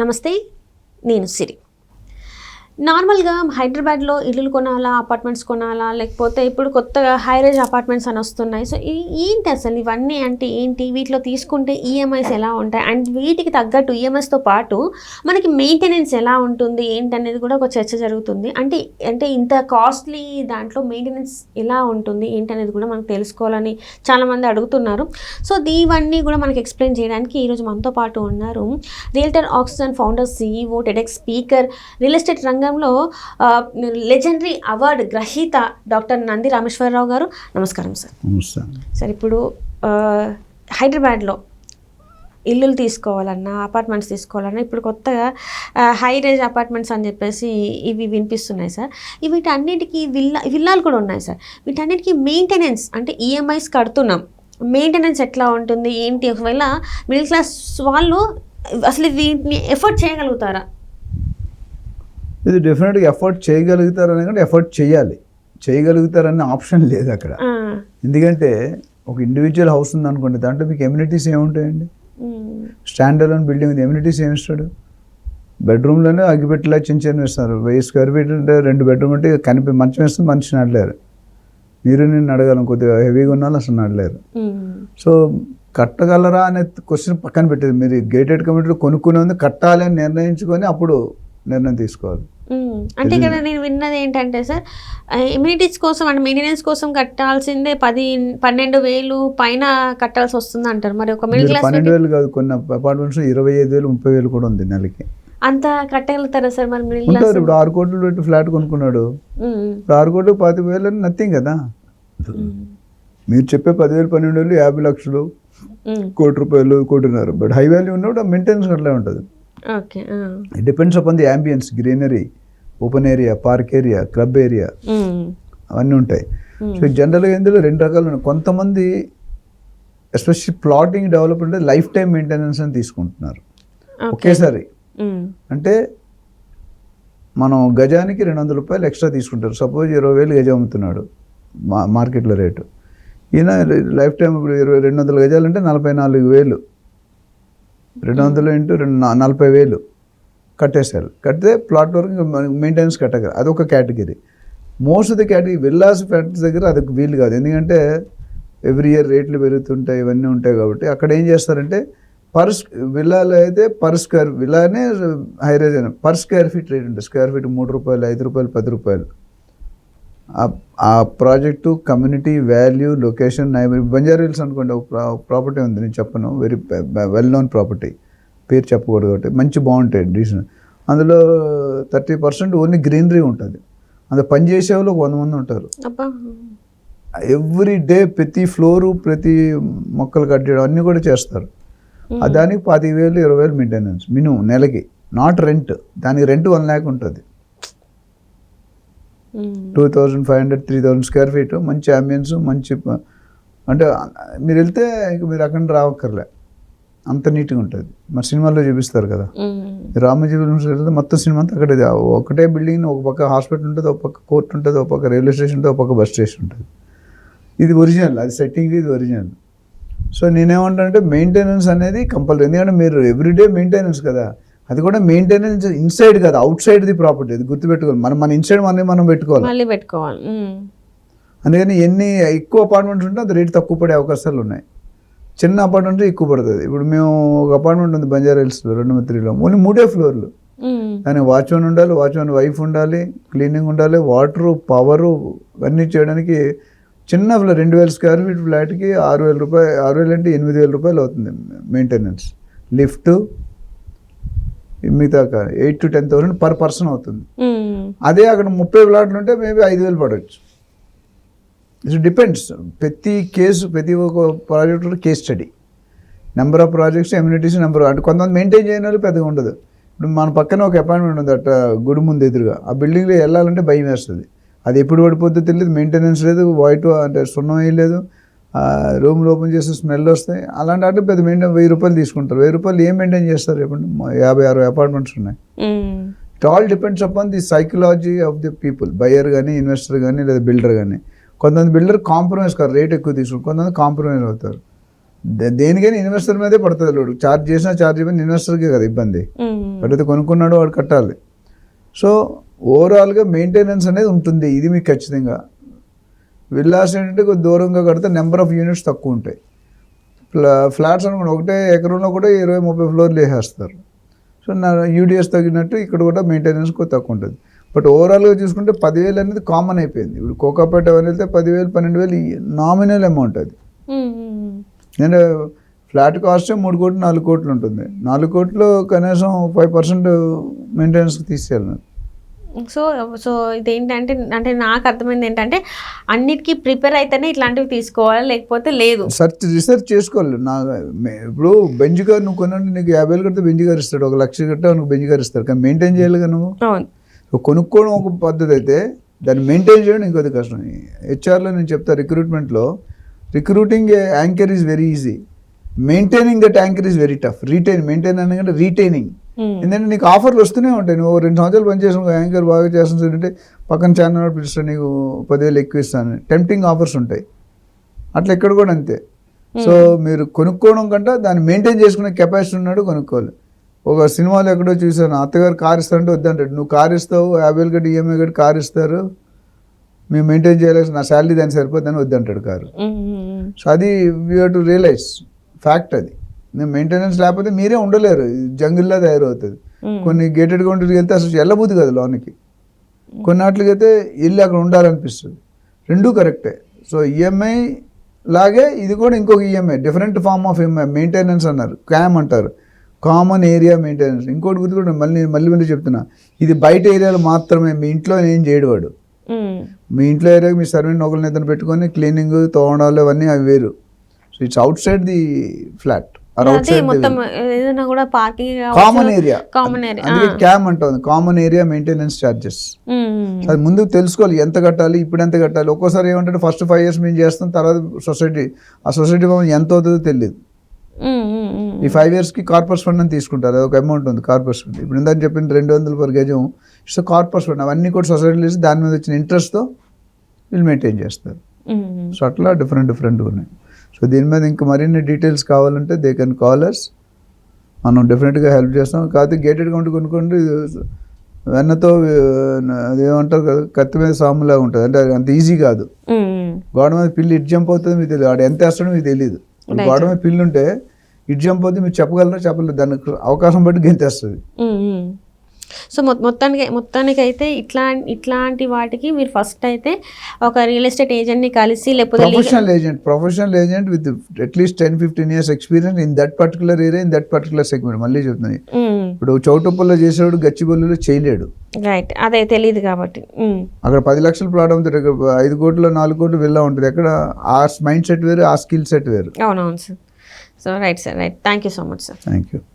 నమస్తే, నేను సిరి. నార్మల్గా హైదరాబాద్లో ఇల్లులు కొనాలా, అపార్ట్మెంట్స్ కొనాలా, లేకపోతే ఇప్పుడు కొత్తగా హైరేజ్ అపార్ట్మెంట్స్ అని వస్తున్నాయి. సో ఏంటి అసలు ఇవన్నీ అంటే ఏంటి, వీటిలో తీసుకుంటే ఈఎంఐస్ ఎలా ఉంటాయి, అండ్ వీటికి తగ్గట్టు ఈఎంఐస్తో పాటు మనకి మెయింటెనెన్స్ ఎలా ఉంటుంది ఏంటనేది కూడా ఒక చర్చ జరుగుతుంది. అంటే అంటే ఇంత కాస్ట్లీ దాంట్లో మెయింటెనెన్స్ ఎలా ఉంటుంది ఏంటనేది కూడా మనకు తెలుసుకోవాలని చాలామంది అడుగుతున్నారు. సో ఇవన్నీ కూడా మనకి ఎక్స్ప్లెయిన్ చేయడానికి ఈరోజు మనతో పాటు ఉన్నారు realtor oxygen founder, CEO, TEDx speaker, real estate రంగంలో లెజెండరీ అవార్డు గ్రహీత డాక్టర్ నంది రామేశ్వరరావు గారు. నమస్కారం సార్. సార్, ఇప్పుడు హైదరాబాద్లో ఇల్లులు తీసుకోవాలన్నా, అపార్ట్మెంట్స్ తీసుకోవాలన్నా ఇప్పుడు కొత్తగా హై రేంజ్ అపార్ట్మెంట్స్ అని చెప్పేసి ఇవి వినిపిస్తున్నాయి సార్. వీటన్నిటికీ విల్లాలు కూడా ఉన్నాయి సార్. వీటన్నిటికీ మెయింటెనెన్స్ అంటే ఈఎంఐస్ కడుతున్నాం, మెయింటెనెన్స్ ఎట్లా ఉంటుంది ఏంటి, ఒకవేళ మిడిల్ క్లాస్ వాళ్ళు అసలు వీటిని ఎఫర్ట్ చేయగలుగుతారా? ఇది డెఫినెట్గా ఎఫర్ట్ చేయగలుగుతారని కంటే ఎఫర్ట్ చేయగలుగుతారనే ఆప్షన్ లేదు అక్కడ. ఎందుకంటే ఒక ఇండివిజువల్ హౌస్ ఉంది అనుకోండి, దాంట్లో మీకు ఎమ్యూనిటీస్ ఏముంటాయండి? స్టాండ్ అలోన్ బిల్డింగ్ ఉంది, ఎమ్యూనిటీస్ ఏమి ఇస్తాడు? బెడ్రూమ్లోనే అగ్గిపెట్టేలా చిన్న వేస్తారు. 1000 స్క్వేర్ ఫీట్ అంటే 2 బెడ్రూమ్ అంటే మంచం వేస్తే మనిషి నడలేరు. నేను అడగాలను, కొద్దిగా హెవీగా ఉన్నాళ్ళు అసలు నడలేరు. సో కట్టగలరా అనే క్వశ్చన్ పక్కన పెట్టేది. మీరు గేటెడ్ కమ్యూనిటీలో కొనుక్కునే ఉంది, కట్టాలి అని నిర్ణయించుకొని అప్పుడు నిర్ణయం తీసుకోవాలి. అంటే ఇక్కడ నేను విన్నది ఏంటంటే సార్, ఇమ్యూనిటీస్ కోసం అంటే మెయింటెనెన్స్ కోసం కట్టాల్సిందే 12,000 పైన కట్టాల్సి వస్తుంది అంటారు. మరి ఒక మిడిల్ క్లాస్ 12,000 కాదు, కొన్ని అపార్ట్మెంట్స్ 25,000, 30,000 కూడా ఉంది నెలకి. అంత కట్టగలుగుతారా సార్? మరి మిడిల్ క్లాస్ ఇప్పుడు 6 కోట్లు పెట్టి ఫ్లాట్ కొనుక్కున్నాడు, ఇప్పుడు 6 కోట్లు 25,000 నథింగ్ కదా. మీరు చెప్పే 10,000, 12,000, 50 లక్షలు, ₹1,00,00,000, 1,50,00,000. బట్ హై వాల్యూ ఉన్నప్పుడు మెయింటెనెన్స్ అట్లా ఉంటుంది. It depends upon the ambience, greenery, open area, park area, club area, అవన్నీ ఉంటాయి. సో జనరల్గా ఇందులో 2 రకాలు ఉన్నాయి. కొంతమంది especially plotting development life time maintenance అని తీసుకుంటున్నారు ఒకేసారి. అంటే మనం గజానికి ₹200 ఎక్స్ట్రా తీసుకుంటారు. సపోజ్ 20,000 గజం అమ్ముతున్నాడు మార్కెట్లో రేటు, ఈయన లైఫ్ టైం ఇప్పుడు 200 గజాలు అంటే 44,000, 200 ఇంటూ 40,000 కట్టేశారు. కడితే ప్లాట్ వరకు మెయింటెనెన్స్ కట్టగలరు. అదొక category. Most of the category villas factories దగ్గర అదొక వీలు కాదు. ఎందుకంటే ఎవ్రీ ఇయర్ రేట్లు పెరుగుతుంటాయి, ఇవన్నీ ఉంటాయి. కాబట్టి అక్కడ ఏం చేస్తారంటే విల్లాలో అయితే విల్లానే హైరేజ్ అయినా పర్ స్క్వేర్ ఫీట్ రేట్ ఉంటుంది. Square feet ₹3, ₹5, ₹10. ఆ project, community value, location, Banjara hills అనుకోండి, ఒక ప్రాపర్టీ ఉంది, నేను చెప్పను, వెరీ వెల్ నోన్ ప్రాపర్టీ, పేరు చెప్పకూడదు కాబట్టి, మంచి బాగుంటాయి డీసెంట్. అందులో 30% ఓన్లీ గ్రీనరీ ఉంటుంది. అందులో పనిచేసే వాళ్ళు 100 మంది ఉంటారు. ఎవ్రీ డే ప్రతి ఫ్లోరు, ప్రతి మొక్కలు కట్టడం అన్నీ కూడా చేస్తారు. దానికి 25,000, 20,000 మెయింటెనెన్స్ మినిమం నెలకి, నాట్ రెంట్. దానికి రెంట్ 1 lakh ఉంటుంది. 2,500, 3,000 స్క్వేర్ ఫీట్, మంచి అంబియన్స్, మంచి అంటే మీరు వెళ్తే ఇంక మీరు అక్కడ రావక్కర్లే, అంత నీట్గా ఉంటుంది. మరి సినిమాల్లో చూపిస్తారు కదా, రామోజీ వెళ్తే మొత్తం సినిమా అంతా అక్కడే. ఒకటే బిల్డింగ్, ఒక పక్క హాస్పిటల్ ఉంటుంది, ఒక పక్క కోర్టు ఉంటుంది, ఒక పక్క రైల్వే స్టేషన్ ఉంటుంది, ఒక పక్క బస్ స్టేషన్ ఉంటుంది. ఇది ఒరిజినల్, అది సెట్టింగ్, ఇది ఒరిజినల్. సో నేనేమంటానంటే మెయింటెనెన్స్ అనేది కంపల్సరీ. ఎందుకంటే మీరు ఎవ్రీడే మెయింటెనెన్స్ కదా, అది కూడా మెయింటెనెన్స్ ఇన్సైడ్ కదా, అవుట్ సైడ్ ది ప్రాపర్టీ. అది గుర్తుపెట్టుకోవాలి. మన ఇన్సైడ్ మనం పెట్టుకోవాలి. అందుకని ఎన్ని ఎక్కువ అపార్ట్మెంట్స్ ఉంటే అది రేట్ తక్కువ పడే అవకాశాలు ఉన్నాయి. చిన్న అపార్ట్మెంట్ ఎక్కువ పడుతుంది. ఇప్పుడు మేము ఒక అపార్ట్మెంట్ ఉంది బంజారా హిల్స్లో 2-3లో, ఓన్లీ 3 ఫ్లోర్లు. దానికి వాచ్మెన్ ఉండాలి, వాచ్మెన్ వైఫ్ ఉండాలి, క్లీనింగ్ ఉండాలి, వాటరు, పవరు ఇవన్నీ చేయడానికి. చిన్న ఫ్లోర్ 2,000 స్క్వేర్ ఫీట్ ఫ్లాట్కి ₹6,000 అంటే ₹8,000 అవుతుంది మెయింటెనెన్స్. లిఫ్ట్ మిగతా 8,000 to 10,000 పర్ పర్సన్ అవుతుంది. అదే అక్కడ 30 ఫ్లాట్లు ఉంటే మేబీ 5,000 పడవచ్చు. It depends. ప్రతి ఒక్క project case study, number of projects, amenities number. అంటే కొంతమంది మెయింటైన్ చేయని వాళ్ళు పెద్దగా ఉండదు. ఇప్పుడు మన పక్కన ఒక అపార్ట్మెంట్ ఉంది అట్ట గుడి ముందు ఎదురుగా, ఆ బిల్డింగ్లో వెళ్ళాలంటే భయం వేస్తుంది. అది ఎప్పుడు పడిపోతుందో తెలియదు, మెయింటెనెన్స్ లేదు, వైట్ అంటే సున్నం వేయలేదు, రూమ్లో ఓపెన్ చేస్తే స్మెల్ వస్తాయి. అలాంటి అంటే పెద్ద మెయింటైన్ ₹1,000 తీసుకుంటారు. ₹1,000 ఏం మెయింటైన్ చేస్తారు చెప్పండి? 50-60 అపార్ట్మెంట్స్ ఉన్నాయి. It all depends upon the psychology of the people, buyer కానీ, ఇన్వెస్టర్ కానీ, లేదా బిల్డర్ కానీ. కొంతమంది బిల్డర్ కాంప్రమైజ్ కాదు, రేట్ ఎక్కువ తీసుకుంటారు, కొంతమంది కాంప్రమైజ్ అవుతారు. దేనికైనా ఇన్వెస్టర్ మీదే పడుతుంది లోడు. ఛార్జ్ చేసినా ఛార్జ్ అయిపోయిన ఇన్వెస్టర్కే కదా ఇబ్బంది. ఎప్పుడైతే కొనుక్కున్నాడో వాడు కట్టాలి. సో ఓవరాల్గా మెయింటెనెన్స్ అనేది ఉంటుంది, ఇది మీకు ఖచ్చితంగా. విల్లాస్ ఏంటంటే కొద్ది దూరంగా కడితే నెంబర్ ఆఫ్ యూనిట్స్ తక్కువ ఉంటాయి. ఫ్లాట్స్ అనుకోండి, ఒకటే ఎకరంలో కూడా 20-30 ఫ్లోర్లు వేసేస్తారు. సో నా యూడిఎస్ తగ్గినట్టు ఇక్కడ కూడా మెయింటెనెన్స్ కొద్ది తక్కువ ఉంటుంది. బట్ ఓవరాల్గా చూసుకుంటే 10,000 అనేది కామన్ అయిపోయింది. ఇప్పుడు కోకాపేట అవన్నీ వెళ్తే 10,000, 12,000 నామినల్ అమౌంట్ అది. నేను ఫ్లాట్ కాస్ట్ 3 కోట్లు 4 కోట్లు ఉంటుంది. 4 కోట్లు కనీసం 5% మెయింటెనెన్స్కి తీసేయాలి. సో సో ఇదేంటంటే, అంటే నాకు అర్థమైంది ఏంటంటే అన్నిటికీ ప్రిపేర్ అయితేనే ఇట్లాంటివి తీసుకోవాలి, లేకపోతే లేదు. రీసెర్చ్ చేసుకోవాలి. ఇప్పుడు బెంజ్ కార్ నువ్వు కొనండి, నీకు 50,000 కడితే బెంజ్ కార్ ఇస్తాడు, 1,00,000 కట్టే నువ్వు బెంజ్ కార్ ఇస్తాడు. కానీ మెయింటైన్ చేయాలిగా నువ్వు. కొనుక్కోవడం ఒక పద్ధతి అయితే దాన్ని మెయింటైన్ చేయడం ఇంకొద్ది కష్టం. హెచ్ఆర్లో నేను చెప్తా, రిక్రూట్మెంట్లో recruiting anchor is very easy, maintaining that anchor is very tough. Maintain అనగానే రీటైనింగ్. ఎందుకంటే నీకు ఆఫర్లు వస్తూనే ఉంటాయి. నువ్వు 2 సంవత్సరాలు పనిచేసిన యాంకర్ బాగా చేస్తుంటే పక్కన ఛానల్ పిలుస్తాను, నీకు 10,000 ఎక్కువ ఇస్తాను, టెంప్టింగ్ ఆఫర్స్ ఉంటాయి. అట్లా ఇక్కడ కూడా అంతే. సో మీరు కొనుక్కోవడం కంటే దాన్ని మెయింటైన్ చేసుకునే కెపాసిటీ ఉన్నాడు కొనుక్కోవాలి. ఒక సినిమాలో ఎక్కడో చూసాను, అత్తగారు కారు ఇస్తానంటే వద్దంటాడు. నువ్వు కారు ఇస్తావు, 50,000 కట్టి ఈఎంఐ కట్టి కారు ఇస్తారు, మేము మెయింటైన్ చేయలేక నా శాలరీ దాన్ని సరిపోద్దని వద్దంటాడు కారు. సో అది we have to realise fact. అది మెయింటెనెన్స్ లేకపోతే మీరే ఉండలేరు, జంగిల్లా తయారవుతుంది. కొన్ని గేటెడ్ కౌంటర్కి వెళ్తే అసలు వెళ్ళబోద్దు కదా లోనికి, కొన్నాట్లకి అయితే వెళ్ళి అక్కడ ఉండాలనిపిస్తుంది. రెండూ కరెక్టే. సో ఈఎంఐ లాగే ఇది కూడా ఇంకొక EMI, different form of EMI, maintenance అన్నారు, క్యామ్ అంటారు, కామన్ ఏరియా మెయింటెనెన్స్. ఇంకోటి గుర్తు కూడా మళ్ళీ చెప్తున్నా, ఇది బయట ఏరియాలో మాత్రమే, మీ ఇంట్లో ఏం చేయడు వాడు. మీ ఇంట్లో ఏరియాకి మీ సర్వెంట్ ఒకరిని ఇద్దరు పెట్టుకొని క్లీనింగ్ తోవడాలు అవన్నీ అవి వేరు. So it's out side the flat, common area. అందుకే క్యామ్ అంటుంది, కామన్ ఏరియా మెయింటెనెన్స్ ఛార్జెస్. అది ముందు తెలుసుకోవాలి ఎంత కట్టాలి, ఇప్పుడు ఎంత కట్టాలి. ఒక్కోసారి ఏమంటే ఫస్ట్ 5 years మేము చేస్తాం, తర్వాత ఆ సొసైటీ ఎంత అవుతుందో తెలియదు. ఈ 5 yearsకి కార్పొరేట్ ఫండ్ అని తీసుకుంటారు, అది ఒక అమౌంట్ ఉంది కార్పొరేట్ ఫండ్. ఇప్పుడు ఇందాక చెప్పింది 200 per గజం, సో కార్పొరేట్ ఫండ్ అవన్నీ కూడా సొసైటీలు వేసి దాని మీద వచ్చిన ఇంట్రెస్ట్తో వీళ్ళు మెయింటైన్ చేస్తారు. సో అట్లా డిఫరెంట్ ఉన్నాయి. సో దీని మీద ఇంకా మరిన్ని డీటెయిల్స్ కావాలంటే దే కెన్ కాల్ అస్, మనం డెఫినెట్గా హెల్ప్ చేస్తాం. కాకపోతే గేటెడ్ కౌంటర్ కొనుక్కోండి, వెన్నతో అదేమంటారు కదా, కత్తి మీద సాములాగా ఉంటుంది, అంటే అంత ఈజీ కాదు. గోడ మీద పిల్లి ఇటు జంప్ అవుతుంది మీకు తెలియదు, వాడు ఎంత వేస్తాడో మీకు తెలియదు. గోడ మీద పిల్లి ఉంటే ఇటు జంప్ అవుతుంది, మీరు చెప్పగలరా చెప్పలేదు, దానికి అవకాశం బట్టి గెంతేస్తుంది. సో మొత్తానికి అయితే ఇట్లాంటి వాటికి మీరు ఫస్ట్ అయితే ఒక రియల్ ఎస్టేట్ ఏజెంట్ని కలిసి, లేకపోతే professional agent with at least 10-15 years experience in that particular area, in that particular segment. మళ్ళీ చెప్తున్నాయి, ఇప్పుడు చౌటుప్పల్లో చేసేవాడు గచ్చిబౌలిలో చేయలేడు, రైట్, అదే తెలియదు కాబట్టి. అక్కడ 10 లక్షల ప్లాట్ ఉంటుంది, 5 కోట్లు 4 కోట్లు వెళ్ళా ఉంటుంది. అక్కడ ఆ మైండ్ సెట్ వేరు, ఆ స్కిల్ సెట్ వేరు. అవునవును sir. So right sir, right. Thank you so much sir. Thank you.